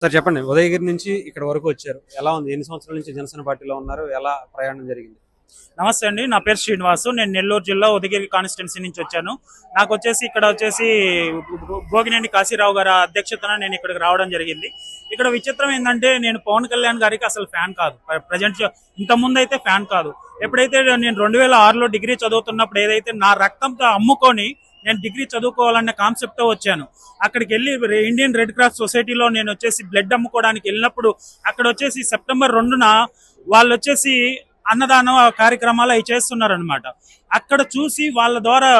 Sir చెప్పండి. ఉదయగిరి నుంచి ఇక్కడ వరకు వచ్చారు. ఎలా ఉంది? ఎన్ని సంవత్సరాల నుంచి జనసేన పార్టీలో ఉన్నారు? ఎలా ప్రయాణం జరిగింది? నమస్తే అండి. నా పేరు శ్రీనివాసు. నేను నెల్లూరు జిల్లా ఉదయగిరి కాన్స్టిట్యున్సీ నుంచి వచ్చాను. నాకు వచ్చేసి ఇక్కడ వచ్చేసి భోగినేని కాశీరావు గారి అధ్యక్షతన నేను ఇక్కడికి రావడం జరిగింది. ఇక్కడ విచిత్రం ఏంటంటే నేను పవన్ కళ్యాణ్ గారికి అసలు ఫ్యాన్ కాదు. ప్రజెంట్ ఇంతకుముందు అయితే ఫ్యాన్ కాదు. ఎప్పుడైతే నేను 2006లో డిగ్రీ చదువుతున్నప్పుడు ఏదైతే నా రక్తంతో అమ్ముకొని నేను డిగ్రీ చదువుకోవాలన్న కాన్సెప్ట్తో వచ్చాను. అక్కడికి వెళ్ళి ఇండియన్ రెడ్ క్రాస్ సొసైటీలో నేను వచ్చేసి బ్లడ్ అమ్ముకోవడానికి వెళ్ళినప్పుడు అక్కడ వచ్చేసి సెప్టెంబర్ 2న వాళ్ళు వచ్చేసి అన్నదానం కార్యక్రమాలు అవి చేస్తున్నారు అనమాట. అక్కడ చూసి వాళ్ళ ద్వారా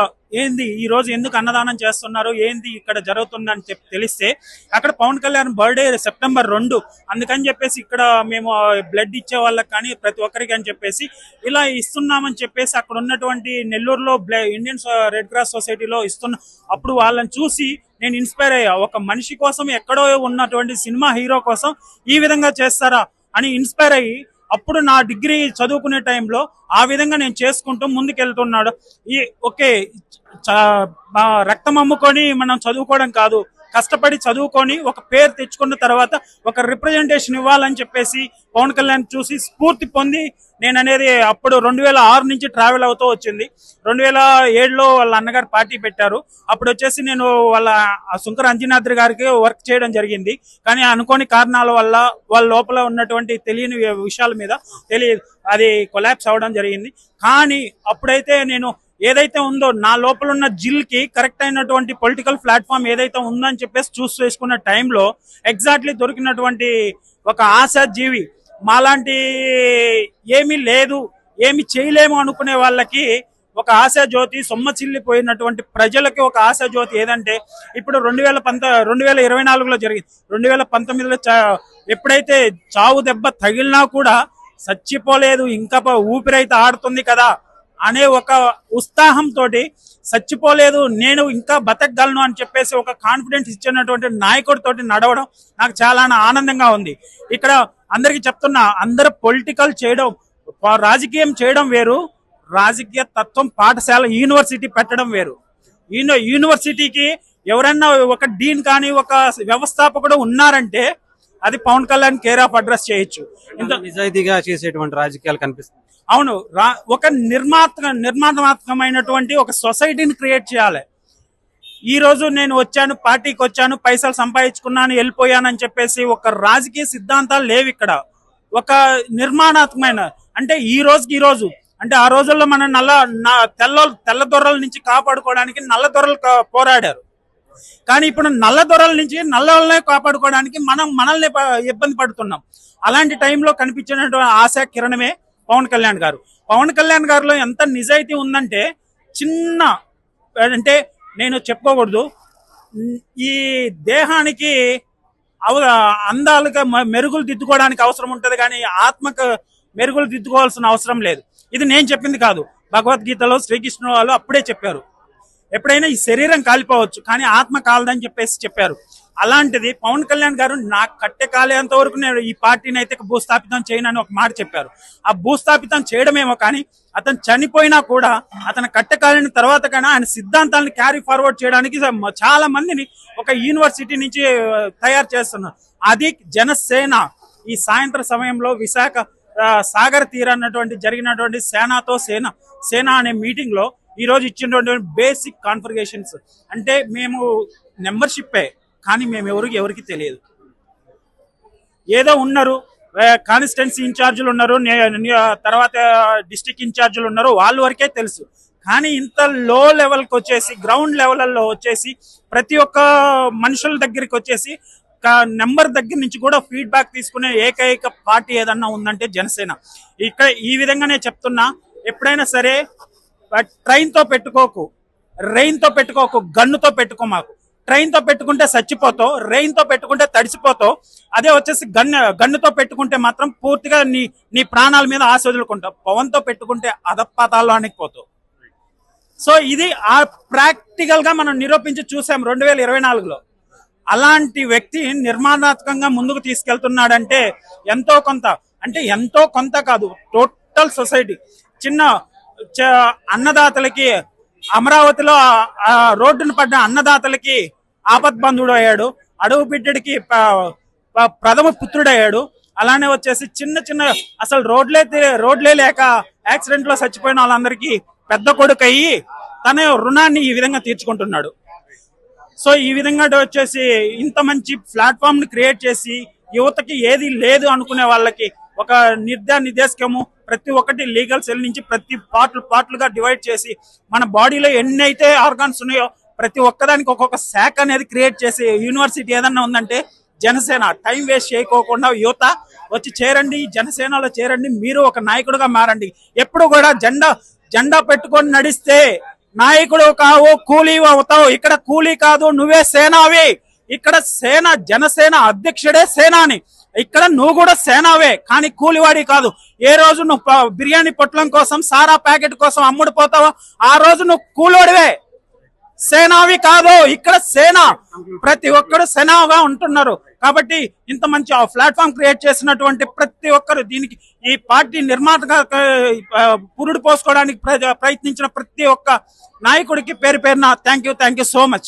ఏంది ఈ రోజు ఎందుకు అన్నదానం చేస్తున్నారు, ఏంది ఇక్కడ జరుగుతుందని తెలిస్తే అక్కడ పవన్ కళ్యాణ్ బర్త్డే సెప్టెంబర్ 2, అందుకని చెప్పేసి ఇక్కడ మేము బ్లడ్ ఇచ్చే వాళ్ళకి కానీ ప్రతి ఒక్కరికి అని చెప్పేసి ఇలా ఇస్తున్నామని చెప్పేసి అక్కడ ఉన్నటువంటి నెల్లూరులో ఇండియన్ రెడ్ క్రాస్ సొసైటీలో అప్పుడు వాళ్ళని చూసి నేను ఇన్స్పైర్ అయ్యా. ఒక మనిషి కోసం ఎక్కడో ఉన్నటువంటి సినిమా హీరో కోసం ఈ విధంగా చేస్తారా అని ఇన్స్పైర్ అయ్యి అప్పుడు నా డిగ్రీ చదువుకునే టైంలో ఆ విధంగా నేను చేసుకుంటూ ముందుకెళ్తున్నాడు. ఓకే, రక్తం అమ్ముకొని మనం చదువుకోవడం కాదు, కష్టపడి చదువుకొని ఒక పేరు తెచ్చుకున్న తర్వాత ఒక రిప్రజెంటేషన్ ఇవ్వాలని చెప్పేసి పవన్ కళ్యాణ్ చూసి స్ఫూర్తి పొంది నేను అనేది అప్పుడు 2006 నుంచి ట్రావెల్ అవుతూ వచ్చింది. 2007లో వాళ్ళ అన్నగారు పార్టీ పెట్టారు. అప్పుడు వచ్చేసి నేను వాళ్ళ శుంకర అంజనాద్రి గారికి వర్క్ చేయడం జరిగింది. కానీ అనుకోని కారణాల వల్ల వాళ్ళ లోపల ఉన్నటువంటి తెలియని విషయాల మీద అది కొలాప్స్ అవ్వడం జరిగింది. కానీ అప్పుడైతే నేను ఏదైతే ఉందో నా లోపల ఉన్న జిల్కి కరెక్ట్ అయినటువంటి పొలిటికల్ ప్లాట్ఫామ్ ఏదైతే ఉందని చెప్పేసి చూస్ చేసుకున్న టైంలో ఎగ్జాక్ట్లీ దొరికినటువంటి ఒక ఆశాజీవి, మాలాంటి ఏమీ లేదు ఏమి చేయలేము అనుకునే వాళ్ళకి ఒక ఆశాజ్యోతి, సొమ్మచిల్లిపోయినటువంటి ప్రజలకి ఒక ఆశాజ్యోతి ఏదంటే ఇప్పుడు 2024లో జరిగింది. 2019లో ఎప్పుడైతే చావు దెబ్బ తగిలినా కూడా చచ్చిపోలేదు, ఇంకా ఊపిరైతే ఆడుతుంది కదా అనే ఒక ఉత్సాహంతో చచ్చిపోలేదు, నేను ఇంకా బతకగలను అని చెప్పేసి ఒక కాన్ఫిడెన్స్ ఇచ్చినటువంటి నాయకుడితోటి నడవడం నాకు చాలా ఆనందంగా ఉంది. ఇక్కడ అందరికి చెప్తున్నా, అందరూ పొలిటికల్ చేయడం, రాజకీయం చేయడం వేరు, రాజకీయ తత్వం పాఠశాల యూనివర్సిటీ పెట్టడం వేరు. యూనివర్సిటీకి ఎవరన్నా ఒక డీన్ కానీ ఒక వ్యవస్థాపకుడు ఉన్నారంటే అది Pawan Kalyan care of address చేయొచ్చు. ఇంత నిజాయితీగా చేసేటువంటి రాజకీయాలు కనిపిస్తుంది. అవును, ఒక నిర్మాణాత్మకమైనటువంటి ఒక సొసైటీని క్రియేట్ చేయాలి. ఈ రోజు నేను వచ్చాను, పార్టీకి వచ్చాను, పైసలు సంపాదించుకున్నాను, వెళ్ళిపోయానని చెప్పేసి ఒక రాజకీయ సిద్ధాంతాలు లేవు ఇక్కడ. ఒక నిర్మాణాత్మకమైన అంటే ఈ రోజు అంటే ఆ రోజుల్లో మన తెల్ల దొరల నుంచి కాపాడుకోవడానికి నల్ల దొరలు పోరాడారు. కానీ ఇప్పుడు నల్ల దొరల నుంచి నల్లనే కాపాడుకోవడానికి మనల్ని ఇబ్బంది పడుతున్నాం. అలాంటి టైంలో కనిపించినటువంటి ఆశా కిరణమే పవన్ కళ్యాణ్ గారు. పవన్ కళ్యాణ్ గారిలో ఎంత నిజాయితీ ఉందంటే, చిన్న అంటే నేను చెప్పుకోకూడదు, ఈ దేహానికి అందాలుగా మెరుగులు దిద్దుకోవడానికి అవసరం ఉంటుంది కానీ ఆత్మకు మెరుగులు దిద్దుకోవాల్సిన అవసరం లేదు. ఇది నేను చెప్పింది కాదు, భగవద్గీతలో శ్రీకృష్ణుడు వాళ్ళు అప్పుడే చెప్పారు. ఎప్పుడైనా ఈ శరీరం కాలిపోవచ్చు కానీ ఆత్మ కాలదని చెప్పేసి చెప్పారు. అలాంటిది పవన్ కళ్యాణ్ గారు నాకు కట్టె కాలేంత వరకు నేను ఈ పార్టీని అయితే భూస్థాపితం చేయనని ఒక మాట చెప్పారు. ఆ భూస్థాపితం చేయడమేమో కానీ అతను చనిపోయినా కూడా అతను కట్టె కాలిన తర్వాత కన్నా ఆయన సిద్ధాంతాలను క్యారీ ఫార్వర్డ్ చేయడానికి చాలా మందిని ఒక యూనివర్సిటీ నుంచి తయారు చేస్తున్నారు. అది జనసేన ఈ సాయంత్రం సమయంలో విశాఖ సాగర్ తీరన్నటువంటి జరిగినటువంటి సేన అనే మీటింగ్ లో ఈ రోజు ఇచ్చినటువంటి బేసిక్ కాన్ఫిగరేషన్స్ అంటే మేము మెంబర్షిప్పే కానీ మేము ఎవరికి తెలియదు. ఏదో ఉన్నారు, కాన్స్టిట్యున్సీ ఇన్ఛార్జీలు ఉన్నారు, తర్వాత డిస్ట్రిక్ట్ ఇన్ఛార్జీలు ఉన్నారు, వాళ్ళ వరకే తెలుసు. కానీ ఇంత లో లెవెల్కి వచ్చేసి గ్రౌండ్ లెవెల్లో వచ్చేసి ప్రతి ఒక్క మనుషుల దగ్గరికి వచ్చేసి నెంబర్ దగ్గర నుంచి కూడా ఫీడ్బ్యాక్ తీసుకునే ఏకైక పార్టీ ఏదన్నా ఉందంటే జనసేన. ఇక్కడ ఈ విధంగానే చెప్తున్నా, ఎప్పుడైనా సరే ట్రైన్తో పెట్టుకోకు, రెయిన్తో పెట్టుకోకు, గన్నుతో పెట్టుకో. మాకు ట్రైన్తో పెట్టుకుంటే చచ్చిపోతావు, రెయిన్తో పెట్టుకుంటే తడిసిపోతావు. అదే వచ్చేసి గన్నుతో పెట్టుకుంటే మాత్రం పూర్తిగా నీ ప్రాణాల మీద ఆశ వదులుకుంటావు. పవన్తో పెట్టుకుంటే అధపాతాల్లోనికి పోతావు. సో ఇది ఆ ప్రాక్టికల్ గా మనం నిరూపించి చూసాం 2024లో. అలాంటి వ్యక్తి నిర్మాణాత్మకంగా ముందుకు తీసుకెళ్తున్నాడంటే ఎంతో కొంత కాదు, టోటల్ సొసైటీ. చిన్న అన్నదాతలకి అమరావతిలో రోడ్డును పడ్డ అన్నదాతలకి ఆపద్బంధుడు అయ్యాడు. అడవు బిడ్డడికి ప్రథమ పుత్రుడయ్యాడు. అలానే వచ్చేసి చిన్న చిన్న అసలు రోడ్లే లేక యాక్సిడెంట్ లో చచ్చిపోయిన వాళ్ళందరికీ పెద్ద కొడుకు అయ్యి తన రుణాన్ని ఈ విధంగా తీర్చుకుంటున్నాడు. సో ఈ విధంగా వచ్చేసి ఇంత మంచి ప్లాట్ఫామ్ ని క్రియేట్ చేసి యువతకి ఏది లేదు అనుకునే వాళ్ళకి ఒక నిర్దేశకము ప్రతి ఒక్కటి లీగల్ సెల్ నుంచి ప్రతి పార్ట్లుగా డివైడ్ చేసి మన బాడీలో ఎన్నైతే ఆర్గాన్స్ ఉన్నాయో ప్రతి ఒక్కదానికి ఒక్కొక్క శాఖ అనేది క్రియేట్ చేసి యూనివర్సిటీ ఏదన్నా ఉందంటే జనసేన. టైం వేస్ట్ చేయకోకుండా యువత వచ్చి చేరండి, జనసేనలో చేరండి, మీరు ఒక నాయకుడుగా మారండి. ఎప్పుడు కూడా జెండా పెట్టుకొని నడిస్తే నాయకుడు కావు, కూలీ అవుతావు. ఇక్కడ కూలీ కాదు, నువ్వే సేనావి. ఇక్కడ జనసేన అధ్యక్షుడే సేనాని. ఇక్కడ నువ్వు కూడా సేనావే, కానీ కూలివాడి కాదు. ఏ రోజు నువ్వు బిర్యానీ పొట్లం కోసం, సారా ప్యాకెట్ కోసం అమ్ముడు పోతావో ఆ రోజు నువ్వు కూలోడివే, సేనావి కాదు. ఇక్కడ సేన ప్రతి ఒక్కరు సేనాగా ఉంటున్నారు. కాబట్టి ఇంత మంచి ప్లాట్ఫామ్ క్రియేట్ చేసినటువంటి ప్రతి ఒక్కరు, దీనికి ఈ పార్టీ నిర్మాతగా పురుడు పోసుకోవడానికి ప్రయత్నించిన ప్రతి ఒక్క నాయకుడికి పేరు పేరున థ్యాంక్ యూ సో మచ్.